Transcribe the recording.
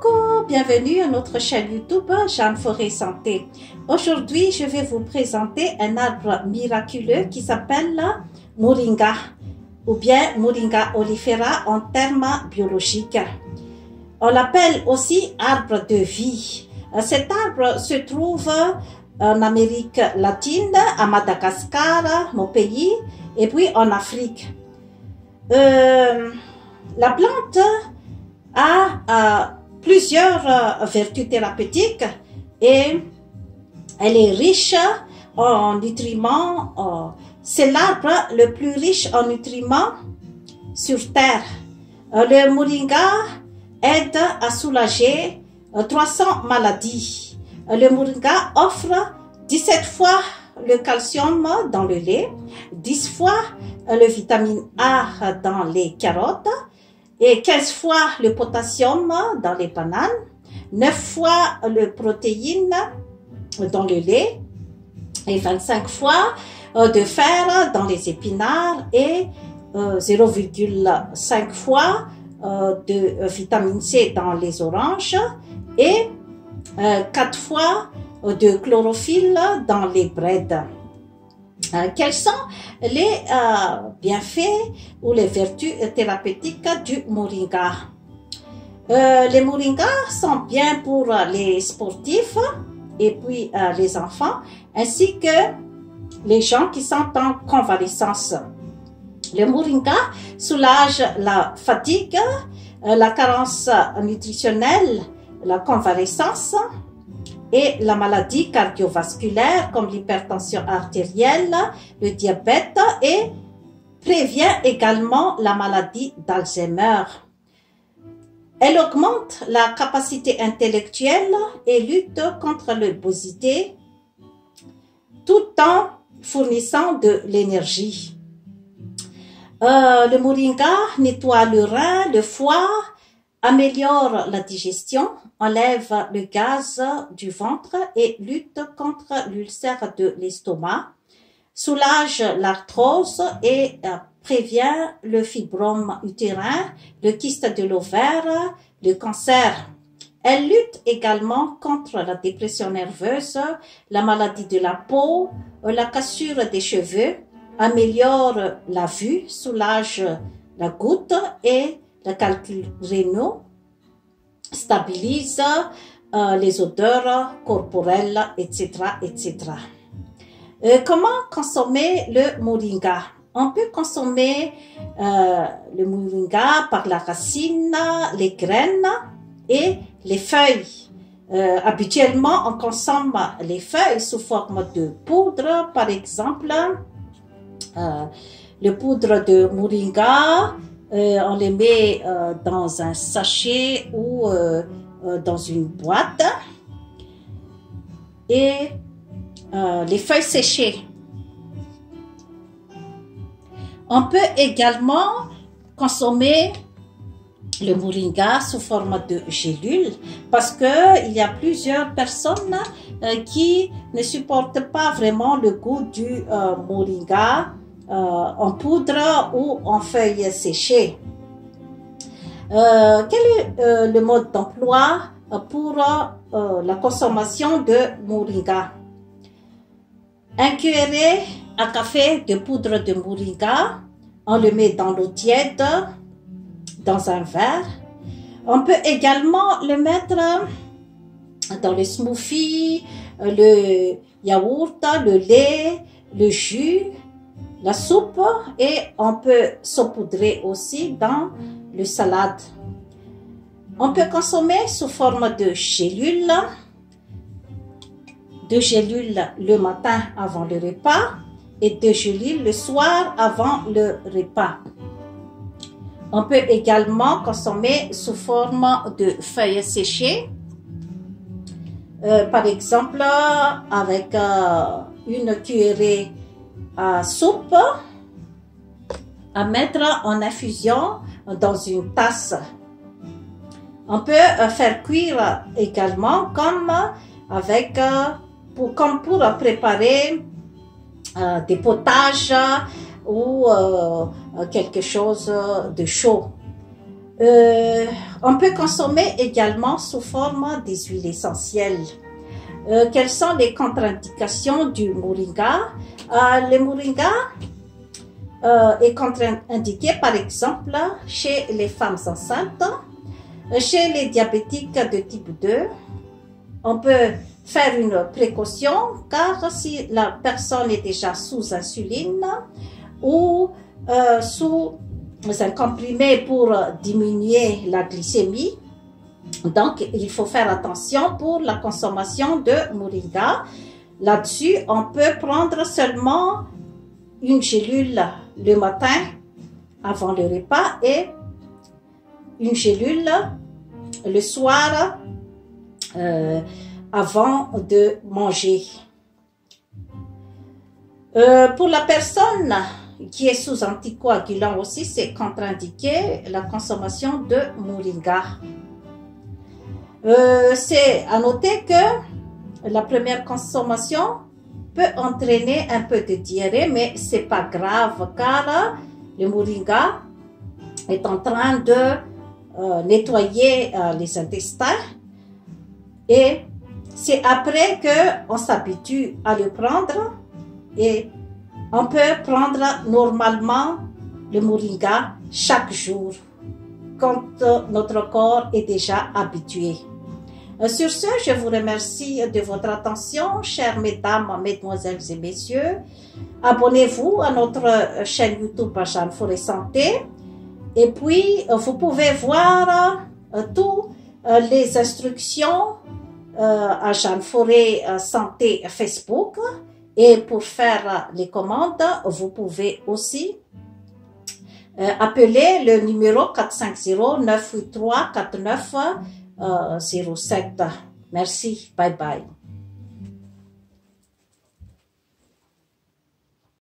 Coucou, bienvenue à notre chaîne YouTube Jeanne Forêt Santé. Aujourd'hui, je vais vous présenter un arbre miraculeux qui s'appelle Moringa ou bien Moringa oleifera en termes biologiques. On l'appelle aussi arbre de vie. Cet arbre se trouve en Amérique latine, à Madagascar, mon pays, et puis en Afrique. La plante a plusieurs vertus thérapeutiques et elle est riche en nutriments. C'est l'arbre le plus riche en nutriments sur Terre. Le moringa aide à soulager 300 maladies. Le moringa offre 17 fois le calcium dans le lait, 10 fois le vitamine A dans les carottes, et 15 fois le potassium dans les bananes, 9 fois le protéine dans le lait, et 25 fois de fer dans les épinards, et 0,5 fois de vitamine C dans les oranges, et 4 fois de chlorophylle dans les braides. Quels sont les bienfaits ou les vertus thérapeutiques du moringa? Les moringas sont bien pour les sportifs et puis les enfants, ainsi que les gens qui sont en convalescence. Le moringa soulage la fatigue, la carence nutritionnelle, la convalescence et la maladie cardiovasculaire comme l'hypertension artérielle, le diabète, et prévient également la maladie d'Alzheimer. Elle augmente la capacité intellectuelle et lutte contre l'obésité tout en fournissant de l'énergie. Le moringa nettoie le rein, le foie, améliore la digestion, enlève le gaz du ventre et lutte contre l'ulcère de l'estomac, soulage l'arthrose et prévient le fibrome utérin, le kyste de l'ovaire, le cancer. Elle lutte également contre la dépression nerveuse, la maladie de la peau, la cassure des cheveux, améliore la vue, soulage la goutte et le calcul rénal, stabilise les odeurs corporelles, etc., etc. Comment consommer le moringa? On peut consommer le moringa par la racine, les graines et les feuilles. Habituellement, on consomme les feuilles sous forme de poudre, par exemple, le poudre de moringa. On les met dans un sachet ou dans une boîte, et les feuilles séchées. On peut également consommer le moringa sous forme de gélule parce que il y a plusieurs personnes qui ne supportent pas vraiment le goût du moringa en poudre ou en feuilles séchées. Quel est le mode d'emploi pour la consommation de moringa? Un cuillerée à café de poudre de moringa, on le met dans l'eau tiède, dans un verre. On peut également le mettre dans le smoothie, le yaourt, le lait, le jus, la soupe, et on peut saupoudrer aussi dans le salade. On peut consommer sous forme de gélules, le matin avant le repas et 2 gélules le soir avant le repas. On peut également consommer sous forme de feuilles séchées, par exemple avec une cuillerée à soupe à mettre en infusion dans une tasse. On peut faire cuire également comme pour préparer des potages ou quelque chose de chaud. On peut consommer également sous forme des huiles essentielles. Quelles sont les contre-indications du moringa? Le moringa est contre-indiqué par exemple chez les femmes enceintes, chez les diabétiques de type 2. On peut faire une précaution car si la personne est déjà sous insuline ou sous un comprimé pour diminuer la glycémie, donc il faut faire attention pour la consommation de moringa. Là-dessus, on peut prendre seulement une gélule le matin avant le repas et une gélule le soir avant de manger. Pour la personne qui est sous anticoagulant aussi, c'est contre-indiqué la consommation de moringa. C'est à noter que la première consommation peut entraîner un peu de diarrhée, mais c'est pas grave car le moringa est en train de nettoyer les intestins et c'est après qu'on s'habitue à le prendre et on peut prendre normalement le moringa chaque jour quand notre corps est déjà habitué. Sur ce, je vous remercie de votre attention, chères mesdames, mesdemoiselles et messieurs. Abonnez-vous à notre chaîne YouTube Jeanne Forêt Santé. Et puis, vous pouvez voir toutes les instructions à Jeanne Forêt Santé Facebook. Et pour faire les commandes, vous pouvez aussi appeler le numéro 450-983-4907. Merci, bye bye.